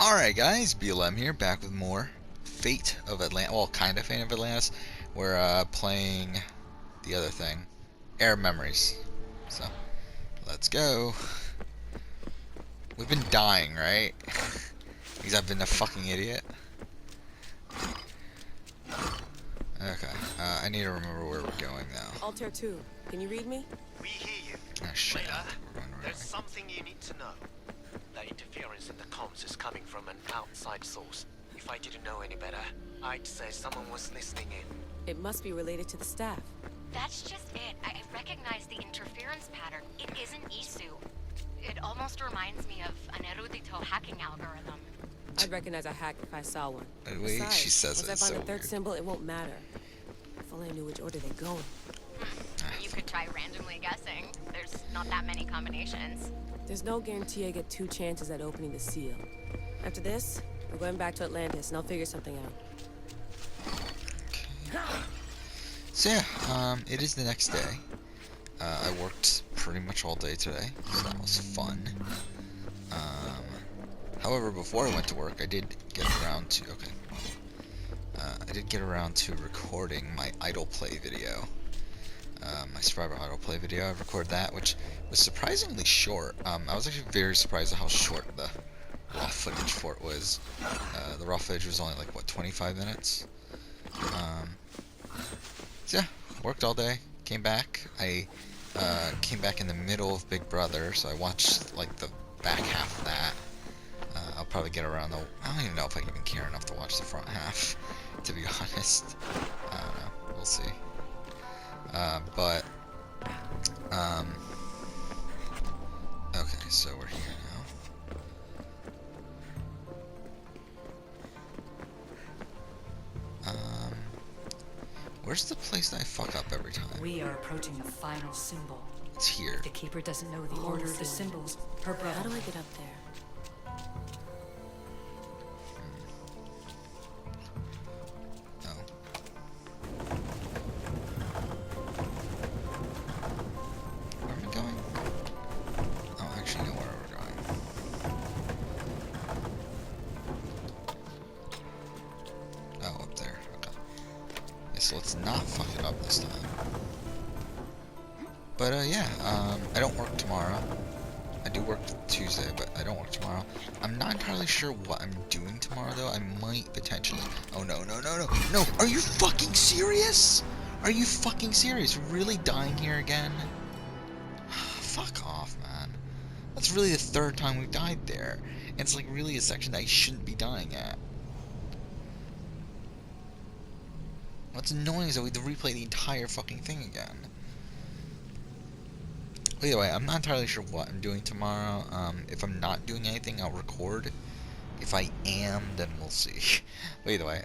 Alright guys, BLM here, back with more Fate of Atlantis, well, kind of Fate of Atlantis. We're playing the other thing, Heir Memories. So, let's go. We've been dying, right? Because I've been a fucking idiot. Okay, I need to remember where we're going now. Altair 2, can you read me? We hear you. Oh shit, Later, we're going there's something you need to know. The interference in the comms is coming from an outside source. If I didn't know any better, I'd say someone was listening in. It must be related to the staff. That's just it. I recognize the interference pattern. It isn't Isu. It almost reminds me of an erudito hacking algorithm. I'd recognize a hack if I saw one. The way Besides, she says once it is I find so the third weird. symbol, it won't matter. If only I knew which order they go in. You could try randomly guessing. There's not that many combinations. There's no guarantee I get 2 chances at opening the seal. After this, we're going back to Atlantis, and I'll figure something out. So yeah, it is the next day. I worked pretty much all day today, so that was fun. However, before I went to work, I did get around to recording my idle play video. My Survivor idle play video. I recorded that, which was surprisingly short. I was actually very surprised at how short the raw footage for it was. The raw footage was only like what, 25 minutes. So yeah, worked all day. Came back. I came back in the middle of Big Brother, so I watched like the back half of that. I'll probably get around the. I don't even know if I even care enough to watch the front half, to be honest. I don't know. We'll see. Okay, so we're here now. Where's the place that I fuck up every time? We are approaching the final symbol. It's here. The Keeper doesn't know the order of the symbols. Her brother. How do I get up there? No. Where am I going? I don't actually know where we're going. Oh, up there. Okay. Yeah, so let's not fuck it up this time. But yeah, I don't work tomorrow. I do work Tuesday, but I don't work tomorrow. I'm not entirely sure what I'm doing tomorrow, though. I might potentially... Oh, no, no, no, no. No, are you fucking serious? Are you fucking serious? Really dying here again? Fuck off, man. That's really the 3rd time we've died there. And it's like really a section that I shouldn't be dying at. What's annoying is that we have to replay the entire fucking thing again. Either way, I'm not entirely sure what I'm doing tomorrow. If I'm not doing anything, I'll record. If I am, then we'll see. But either way,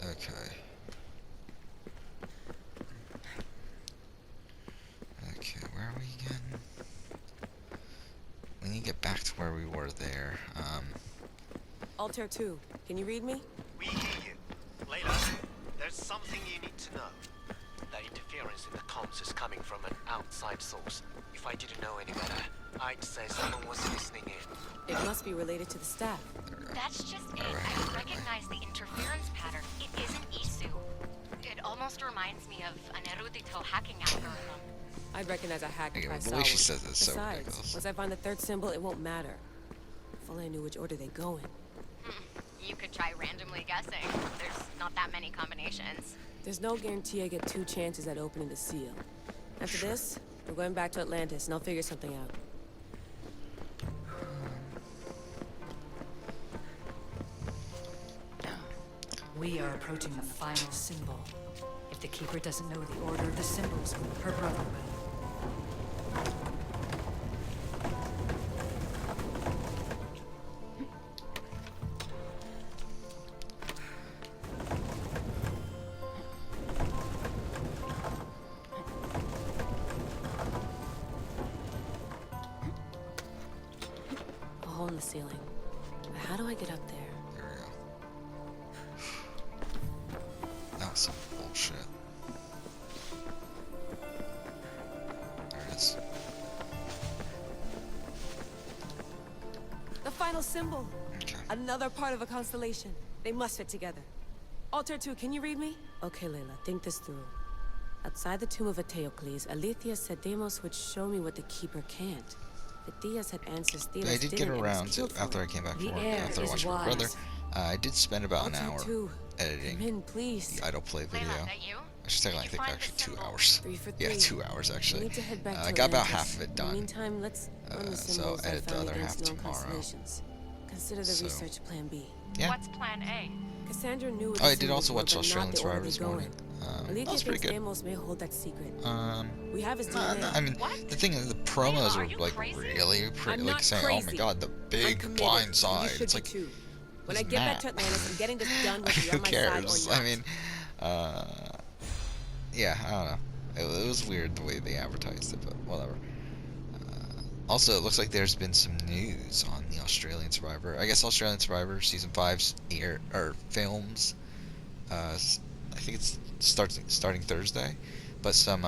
okay. Okay, where are we again? We need to get back to where we were there. Altair 2, can you read me? We hear you. Later, there's something you need to know. The interference in the comms is coming from an outside source. If I didn't know any better, I'd say someone was listening in. It must be related to the staff. That's just it. I recognize the interference pattern. It isn't Isu. It almost reminds me of an erudito hacking algorithm. I'd recognize a hack if Anyway, I the saw way one. she says it is so Besides, ridiculous. once I find the 3rd symbol, it won't matter. If only I knew which order they go in. You could try randomly guessing. There's not that many combinations. There's no guarantee I get 2 chances at opening the seal. After this, we're going back to Atlantis, and I'll figure something out. We are approaching the final symbol. If the Keeper doesn't know the order of the symbols, her brother will. A hole in the ceiling. But how do I get up there? There we go. That was some bullshit. There it is. tell symbol. Okay. Another part of a constellation. They must fit together. Alter 2, can you read me? Okay, Layla, think this through. Outside the tomb of Eteocles, Alethea said Deimos would show me what the Keeper can't. Phidias had answers Thelos I did get didn't, and around was to killed for after I it. came back The from work, Heir after I is watched my wise. brother. I did spend about an Alter hour 2, editing come in, please. the idle play video. Layla, that you? I should technically Did you think find actually the 2 symbol? hours. 3 for 3. Yeah, 2 hours We actually. need to head back to I got about Atlantis. half of it In the done. meantime, let's run the So symbols I edit the found other against half known tomorrow. constellations. Consider the So- research plan B. Yeah. What's plan A? Cassandra knew what Oh, the I did symbols also were, watch but Australian not the order Survivor this they go morning. in. That Alethea was pretty thinks good. Deimos may hold that secret. We have his DNA. I mean, What? the thing is, the promos Are are you like crazy? really pretty, I'm like not saying, "Oh my crazy. God, the I'm big committed, blind and side." You should It's be like, too. When I who's get back Matt? to Atlantis, I'm getting this done with you who on my side cares? or not. I mean, yeah, I don't know. It was weird the way they advertised it, but whatever. Also, it looks like there's been some news on the Australian Survivor. I guess Australian Survivor season 5's air or films. I think it's starting Thursday, but some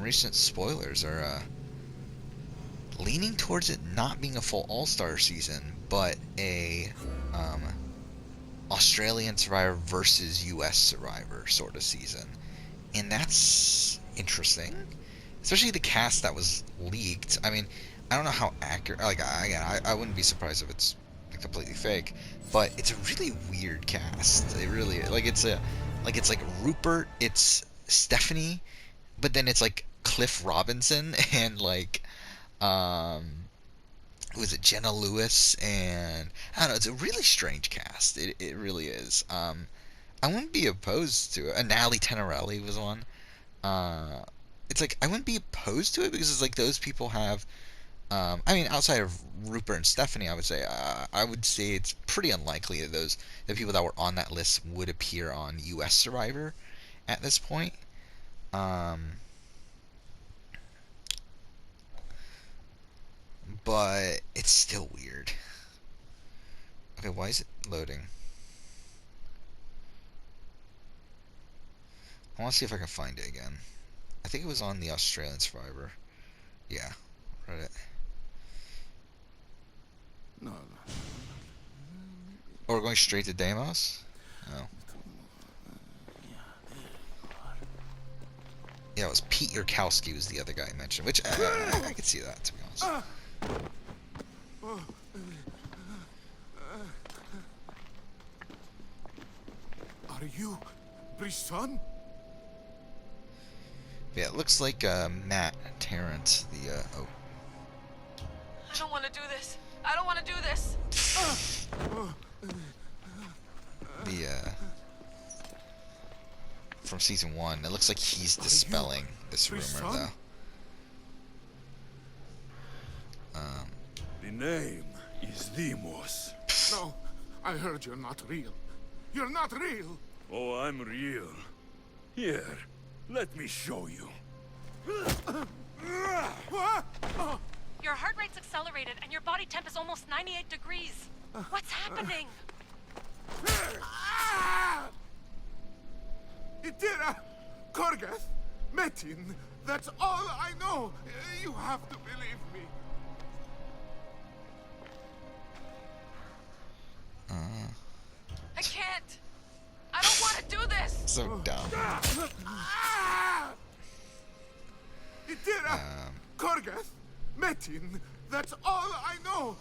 recent spoilers are leaning towards it not being a full All-Star season, but a Australian Survivor versus U.S. Survivor sort of season, and that's interesting. Especially the cast that was leaked. I mean, I don't know how accurate. Like, I wouldn't be surprised if it's completely fake, but it's a really weird cast. It really it's like Rupert, it's Stephanie, but then it's like Cliff Robinson and like who is it, Jenna Lewis, and I don't know. It's a really strange cast. It really is. I wouldn't be opposed to it. And Natalie Tenorelli was on. It's like I wouldn't be opposed to it because it's like those people have. I mean, outside of Rupert and Stephanie, I would say it's pretty unlikely that the people that were on that list would appear on U.S. Survivor at this point. But it's still weird. Okay, why is it loading? I want to see if I can find it again. I think it was on the Australian Survivor. Yeah, Reddit. No. Or we're going straight to Deimos? No. Yeah, it was Pete Yurkowski was the other guy I mentioned, which I could see that, to be honest. Are you Brisson? Yeah, it looks like Matt Tarrant, the oh. I don't want to do this. I don't want to do this. The from season 1. It looks like he's dispelling this rumor though. The name is Deimos. No, I heard you're not real. You're not real. Oh, I'm real. Here, let me show you. What? Your heart rate's accelerated and your body temp is almost 98 degrees. What's happening? Itira, Korgath, Metin, that's all I know. You have to believe me. I can't. I don't want to do this. So dumb. Itira, Korgath, Metin, that's all I know.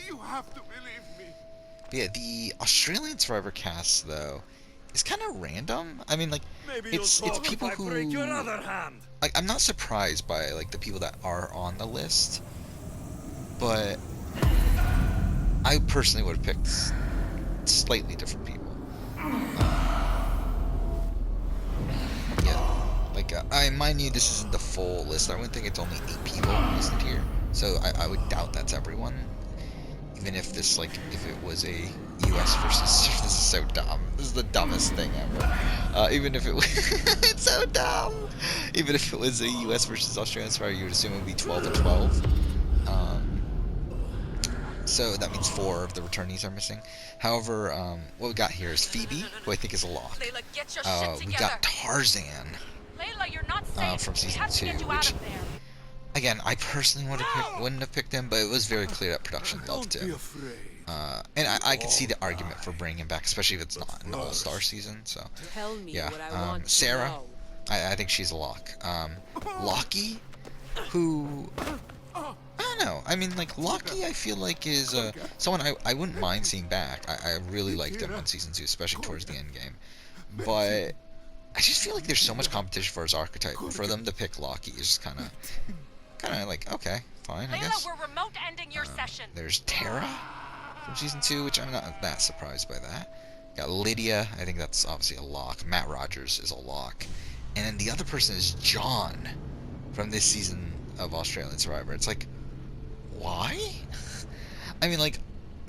You have to believe me. Yeah, the Australian Survivor cast though is kind of random. I mean, like it's people who like I'm not surprised by like the people that are on the list, but I personally would have picked slightly different people. Yeah, like I mind you, this isn't the full list. I wouldn't think it's only 8 people listed here, so I would doubt that's everyone. Even if this, like, if it was a U.S. versus, this is so dumb. This is the dumbest thing ever. Even if it was, it's so dumb. Even if it was a U.S. versus Australian Survivor, you would assume it would be 12 and 12. So that means 4 of the returnees are missing. However, what we got here is Phoebe, who I think is a lock. Layla, get your shit We together. got Tarzan Layla, you're not safe. from We season have to 2, get you out which of there. Again, I personally wouldn't have picked him, but it was very clear that production loved Don't be him. afraid. And I could see the argument for bringing him back, especially if it's not an all-star season. So, Tell me yeah. what I want to Sarah, know. I think she's a lock. Lockie, who I don't know. I mean, like Lockie, I feel like is someone I wouldn't mind seeing back. I really liked him on season 2, especially towards the end game. But I just feel like there's so much competition for his archetype. For them to pick Lockie is just kind of like, okay, fine, I guess. we're remote ending your session. There's Tara from season 2, which I'm not that surprised by that. Got Lydia, I think that's obviously a lock. Matt Rogers is a lock. And then the other person is John from this season of Australian Survivor. It's like, why? I mean, like,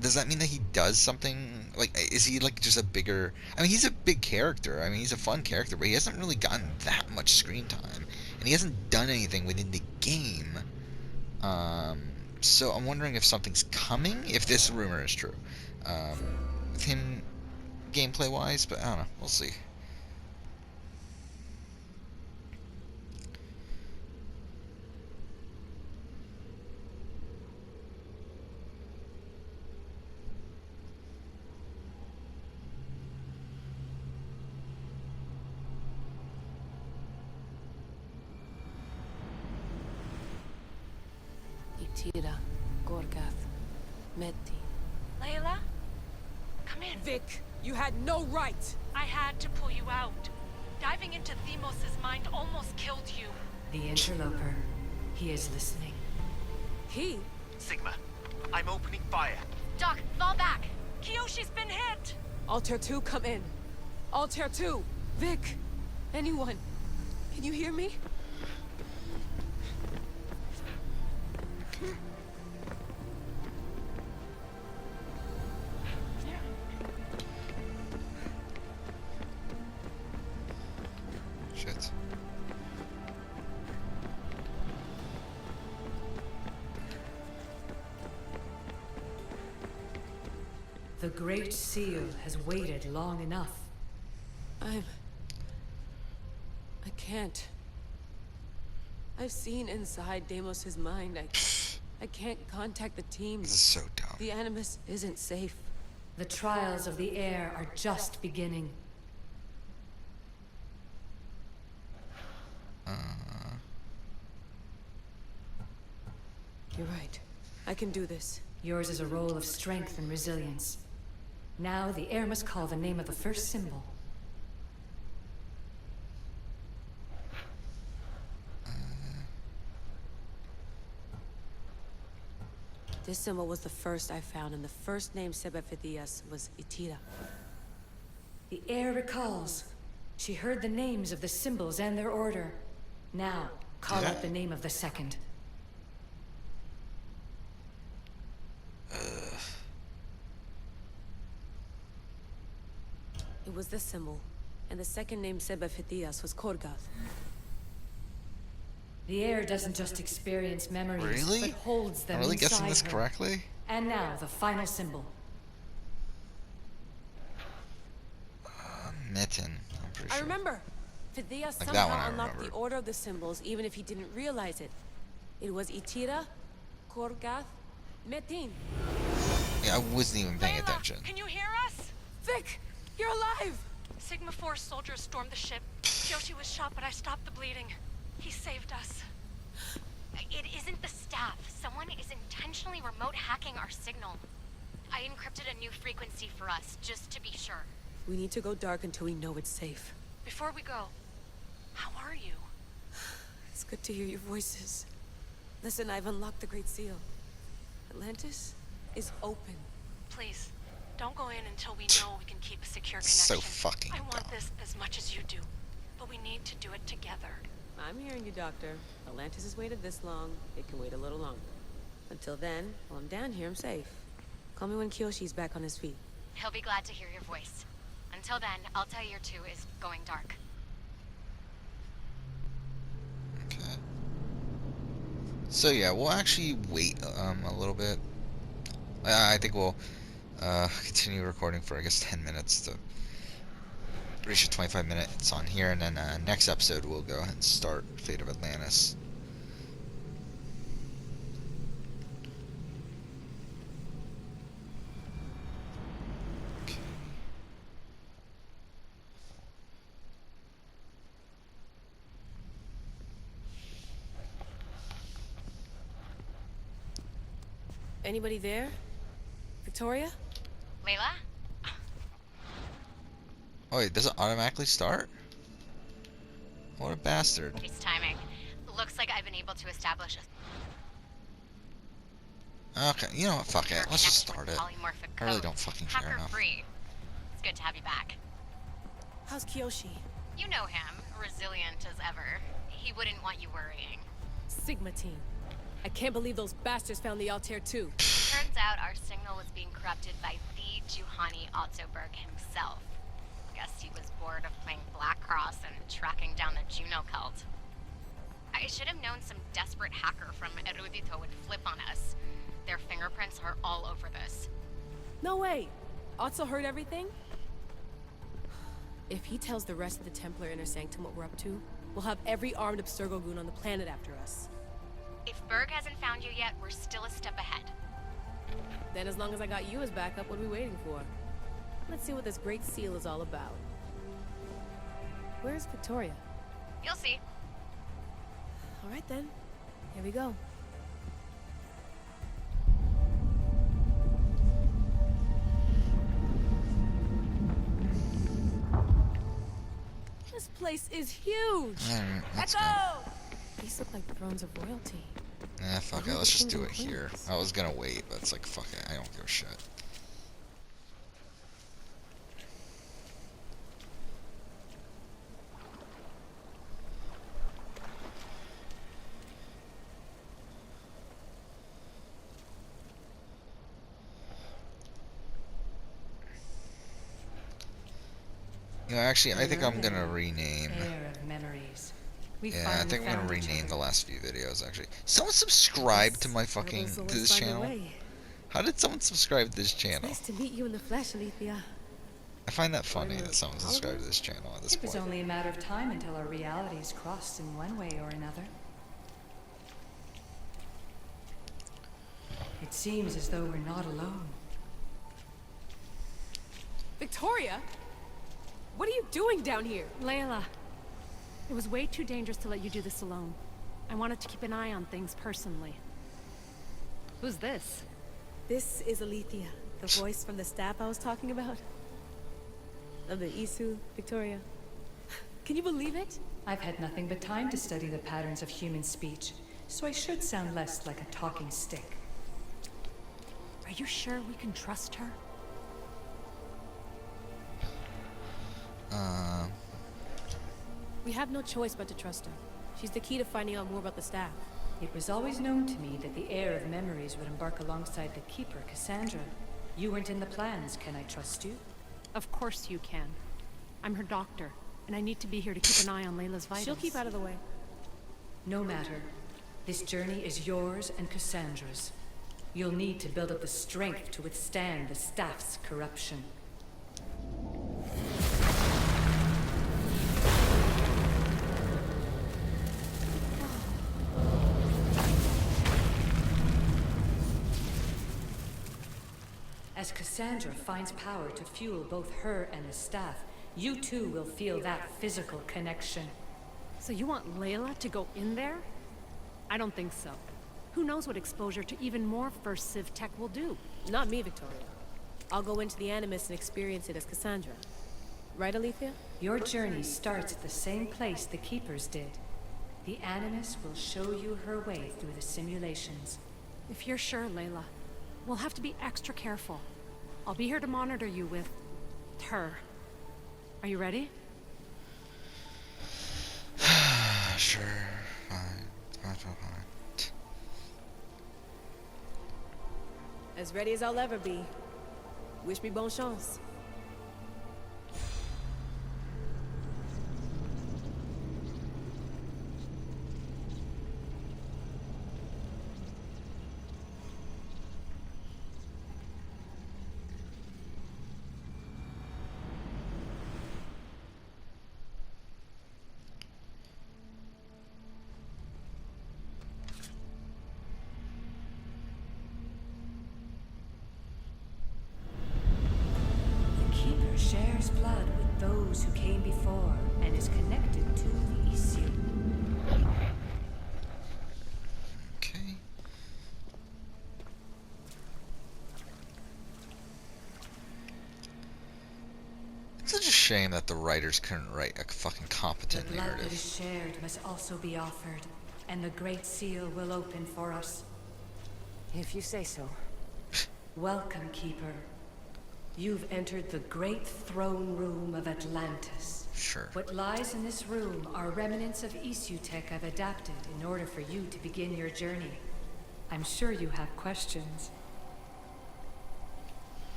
does that mean that he does something? Like, is he, like, just a bigger... I mean, he's a big character. I mean, he's a fun character, but he hasn't really gotten that much screen time. And he hasn't done anything within the game. So I'm wondering if something's coming, if this rumor is true. With him gameplay-wise, but I don't know. We'll see. Itira, Gorgath, Meti. Layla? Come in. Vic, you had no right! I had to pull you out. Diving into Themos' mind almost killed you. The interloper. He is listening. He? Sigma, I'm opening fire. Doc, fall back. Kiyoshi's been hit. Altair 2, come in. Altair 2! Vic! Anyone? Can you hear me? Shit. The Great Seal has waited long enough. I can't. I've seen inside Deimos' mind. I can't contact the This is teams. so dumb. The Animus isn't safe. The trials of the air are just beginning. You're right. I can do this. Yours is a role of strength and resilience. Now the air must call the name of the first symbol. This symbol was the first I found, and the first name Sebefithias was Itira. The air recalls. She heard the names of the symbols and their order. Now, call out the name of the second. It was this symbol, and the second name Sebefithias was Korgath. The air doesn't just experience memories, Really? but holds them I'm really guessing inside this her. correctly? And now, the final symbol. Mitten, I'm pretty sure. I remember! Phidias Like that one somehow I unlocked the remembered. order of the symbols, even if he didn't realize it. It was Itira, Korgath, Metin. Yeah, I wasn't even paying Layla, attention. can you hear us? Vic! You're alive! Sigma 4 soldiers stormed the ship. Kiyoshi was shot, but I stopped the bleeding. He saved us. It isn't the staff. Someone is intentionally remote hacking our signal. I encrypted a new frequency for us, just to be sure. We need to go dark until we know it's safe. Before we go, how are you? It's good to hear your voices. Listen, I've unlocked the Great Seal. Atlantis is open. Please, don't go in until we know we can keep a secure So connection. fucking I want dumb. this as much as you do, but we need to do it together. I'm hearing you, Doctor. Atlantis has waited this long. It can wait a little longer. Until then, while I'm down here, I'm safe. Call me when Kyoshi's back on his feet. He'll be glad to hear your voice. Until then, Altair 2 is going dark. Okay. So yeah, we'll actually wait a little bit. I think we'll continue recording for I guess 10 minutes to reach the 25 minutes on here, and then next episode we'll go ahead and start Fate of Atlantis. Anybody there? Victoria? Layla? Oh wait, does it automatically start? What a bastard. It's timing. Looks like I've been able to establish a Okay, you know what? Fuck it. Let's just start it. polymorphic I really code. don't fucking care Hacker enough. free. It's good to have you back. How's Kiyoshi? You know him, resilient as ever. He wouldn't want you worrying. Sigma team. I can't believe those bastards found the Altair too. Turns out our signal was being corrupted by the Juhani Ottoberg himself. Guess he was bored of playing Black Cross and tracking down the Juno cult. I should have known some desperate hacker from Erudito would flip on us. Their fingerprints are all over this. No way. Otso heard everything? If he tells the rest of the Templar Inner Sanctum what we're up to, we'll have every armed Abstergo goon on the planet after us. If Berg hasn't found you yet, we're still a step ahead. Then as long as I got you as backup, what are we waiting for? Let's see what this Great Seal is all about. Where's Victoria? You'll see. All right then. Here we go. This place is huge! Alright, let's go. These look like thrones of royalty. Nah, fuck it. Let's just do it here. I was gonna wait, but it's like, fuck it. I don't give a shit. You know, actually, I think I'm gonna rename. Heir of memories. We Yeah, I finally think I'm gonna found each rename other. the last few videos. Actually, someone subscribe to my fucking to this channel. How did someone subscribe to this channel? Nice to meet you in the flesh, Alethea. I find that funny that someone subscribed to this channel at this It was point. only a matter of time until our realities crossed in one way or another. It seems as though we're not alone. Victoria? What are you doing down here? Layla, it was way too dangerous to let you do this alone. I wanted to keep an eye on things personally. Who's this? This is Alethea, the voice from the staff I was talking about. Of the Isu, Victoria. Can you believe it? I've had nothing but time to study the patterns of human speech, so I should sound less like a talking stick. Are you sure we can trust her? We have no choice but to trust her. She's the key to finding out more about the staff. It was always known to me that the heir of memories would embark alongside the keeper, Cassandra. You weren't in the plans. Can I trust you? Of course you can. I'm her doctor, and I need to be here to keep an eye on Layla's vitals. She'll keep out of the way. No matter. This journey is yours and Cassandra's. You'll need to build up the strength to withstand the staff's corruption. As Cassandra finds power to fuel both her and the staff, you too will feel that physical connection. So you want Layla to go in there? I don't think so. Who knows what exposure to even more First Civ tech will do? Not me, Victoria. I'll go into the Animus and experience it as Cassandra. Right, Alethea? Your journey starts at the same place the Keepers did. The Animus will show you her way through the simulations. If you're sure, Layla, we'll have to be extra careful. I'll be here to monitor you with her. Are you ready? Sure, fine. As ready as I'll ever be. Wish me bonne chance. The Keeper shares blood with those who came before and is connected to the Elysium. Okay. shame that the writers couldn't write a fucking The competent blood that narrative. is shared must also be offered, and the Great Seal will open for us. If you say so. Welcome, Keeper. You've entered the great throne room of Atlantis. Sure. What lies in this room are remnants of Isutech I've adapted in order for you to begin your journey. I'm sure you have questions.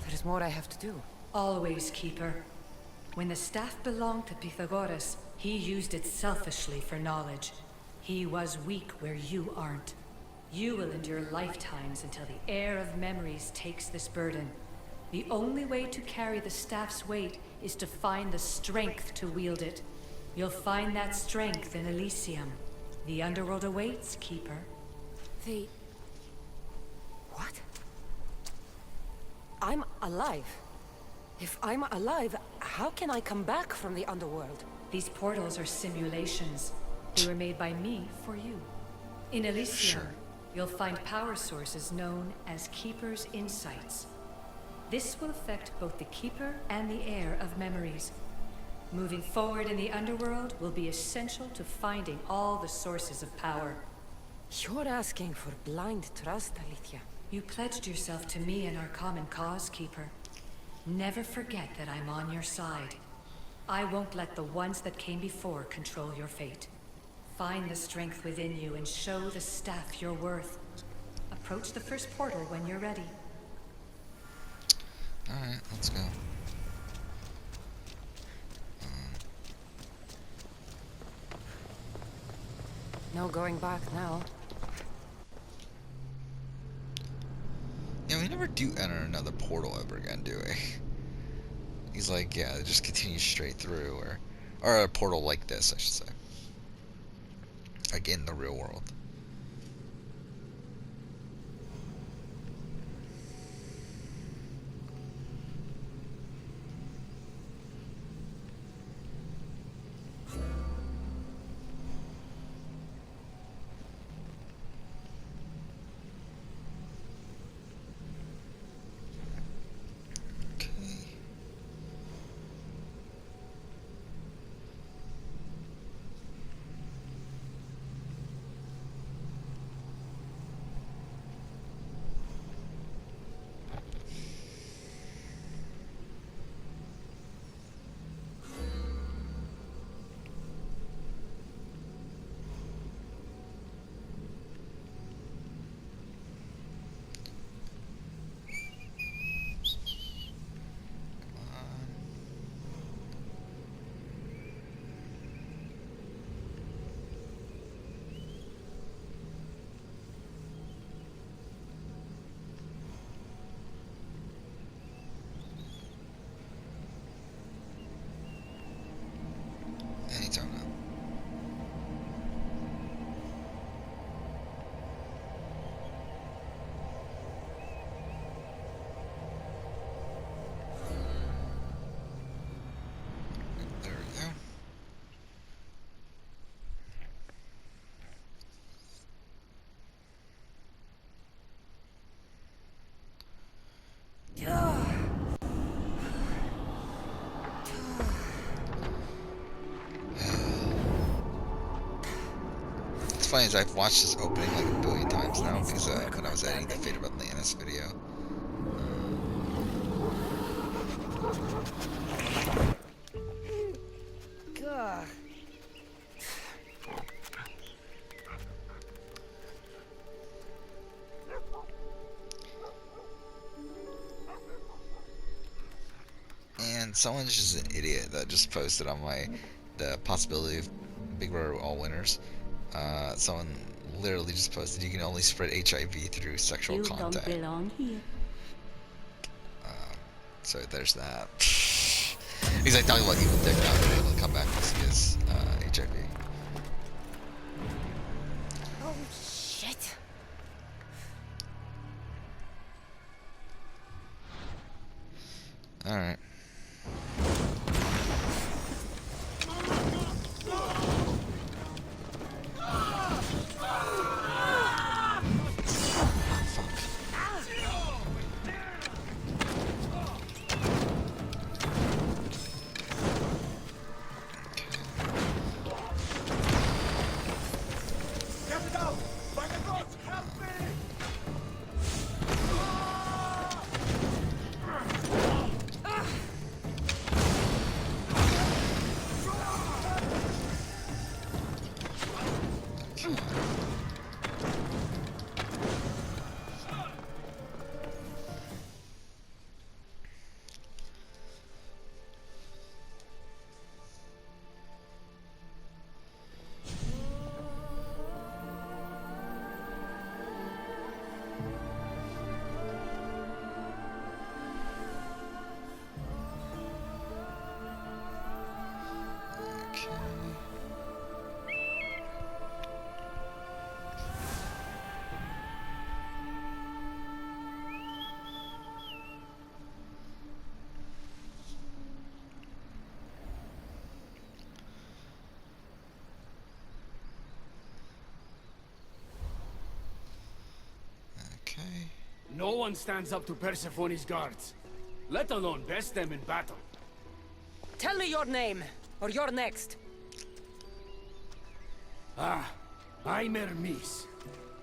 There is more I have to do. Always, Keeper. When the staff belonged to Pythagoras, he used it selfishly for knowledge. He was weak where you aren't. You will endure lifetimes until the heir of memories takes this burden. The only way to carry the staff's weight is to find the strength to wield it. You'll find that strength in Elysium. The underworld awaits, Keeper. What? I'm alive. If I'm alive, how can I come back from the underworld? These portals are simulations. They were made by me for you. In Elysium, Sure. you'll find power sources known as Keeper's Insights. This will affect both the Keeper and the Heir of memories. Moving forward in the underworld will be essential to finding all the sources of power. You're asking for blind trust, Alethea. You pledged yourself to me and our common cause, Keeper. Never forget that I'm on your side. I won't let the ones that came before control your fate. Find the strength within you and show the staff your worth. Approach the first portal when you're ready. Alright, let's go. No going back now. Yeah, we never do enter another portal ever again, do we? He's like, yeah, it just continues straight through, or a portal like this, I should say. Like in the real world. Anytime now. There we go. It's funny as I've watched this opening like a billion times now because when I was editing the Fate of Atlantis video. God. And someone's just an idiot that just posted on the possibility of Big Brother All Winners. Someone literally just posted you can only spread HIV through sexual contact. belong here. So there's that. He's like talking about evil dick not being able to come back because he has HIV. Oh, shit. Alright. Okay. No one stands up to Persephone's guards, let alone best them in battle. Tell me your name, or you're next. Ah, I'm Hermes.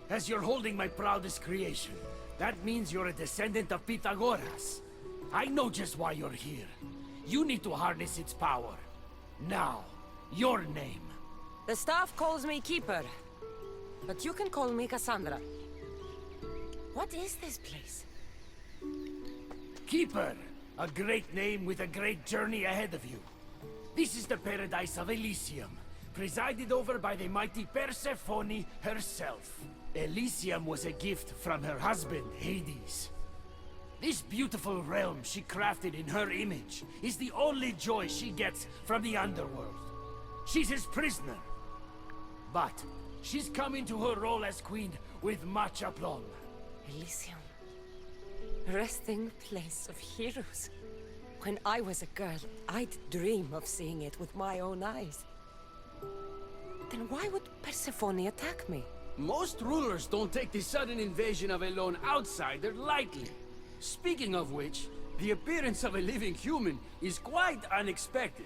As you're holding my proudest creation, that means you're a descendant of Pythagoras. I know just why you're here. You need to harness its power. Now, your name. The staff calls me Keeper, but you can call me Cassandra. What is this place? Keeper, a great name with a great journey ahead of you. This is the paradise of Elysium, presided over by the mighty Persephone herself. Elysium was a gift from her husband, Hades. This beautiful realm she crafted in her image is the only joy she gets from the underworld. She's his prisoner. But she's come into her role as queen with much aplomb. Elysium. Resting place of heroes. When I was a girl, I'd dream of seeing it with my own eyes. Then why would Persephone attack me? Most rulers don't take the sudden invasion of a lone outsider lightly. Speaking of which, the appearance of a living human is quite unexpected.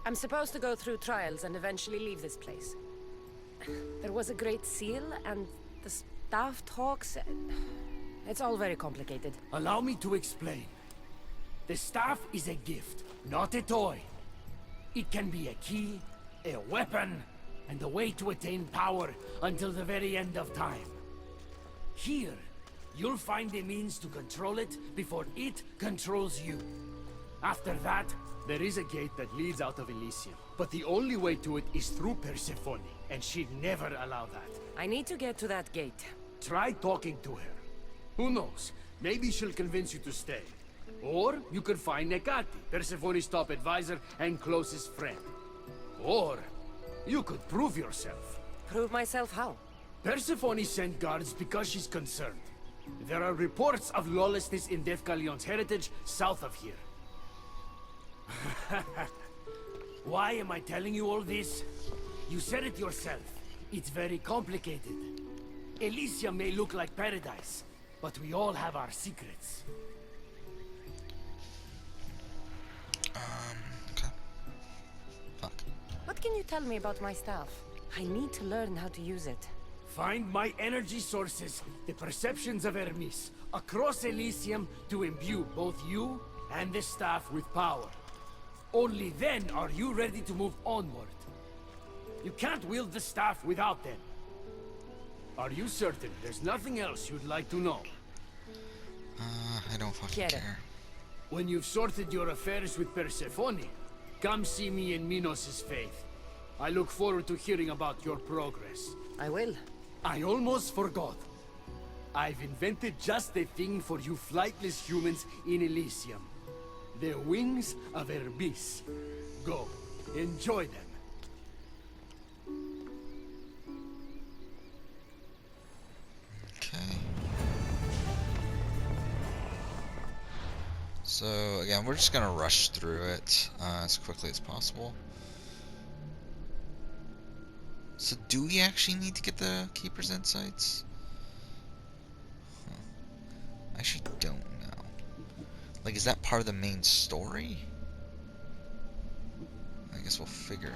I'm supposed to go through trials and eventually leave this place. There was a great seal, and the staff talks... It's all very complicated. Allow me to explain. The staff is a gift, not a toy. It can be a key, a weapon, and a way to attain power until the very end of time. Here, you'll find a means to control it before it controls you. After that, there is a gate that leads out of Elysium. But the only way to it is through Persephone, and she'd never allow that. I need to get to that gate. Try talking to her. Who knows? Maybe she'll convince you to stay. Or you could find Nekati, Persephone's top advisor and closest friend. Or you could prove yourself. Prove myself how? Persephone sent guards because she's concerned. There are reports of lawlessness in Defcalion's heritage south of here. Why am I telling you all this? You said it yourself. It's very complicated. Elysium may look like paradise, but we all have our secrets. Okay. Fuck. What can you tell me about my staff? I need to learn how to use it. Find my energy sources, the perceptions of Hermes, across Elysium to imbue both you and the staff with power. Only then are you ready to move onward. You can't wield the staff without them. Are you certain there's nothing else you'd like to know? I don't fucking Get it. care. When you've sorted your affairs with Persephone, come see me in Minos' faith. I look forward to hearing about your progress. I will. I almost forgot. I've invented just the thing for you flightless humans in Elysium. The wings of Hermes. Go, enjoy them. Okay. So, again, we're just gonna rush through it as quickly as possible. So, do we actually need to get the Keeper's Insights? Huh. I actually don't know. Like, is that part of the main story? I guess we'll figure out.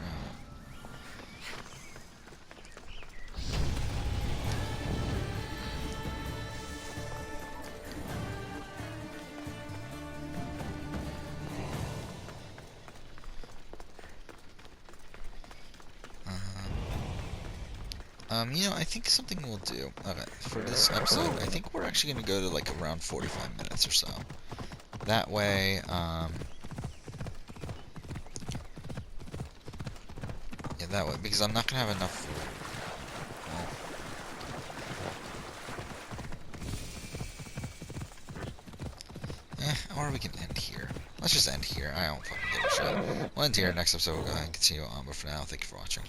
You know, I think something we'll do, okay, for this episode, I think we're actually going to go to, like, around 45 minutes or so. That way, yeah, that way, because I'm not going to have enough, or we can end here. Let's just end here, I don't fucking give a shit. We'll end here, next episode we'll go ahead and continue on, but for now, thank you for watching.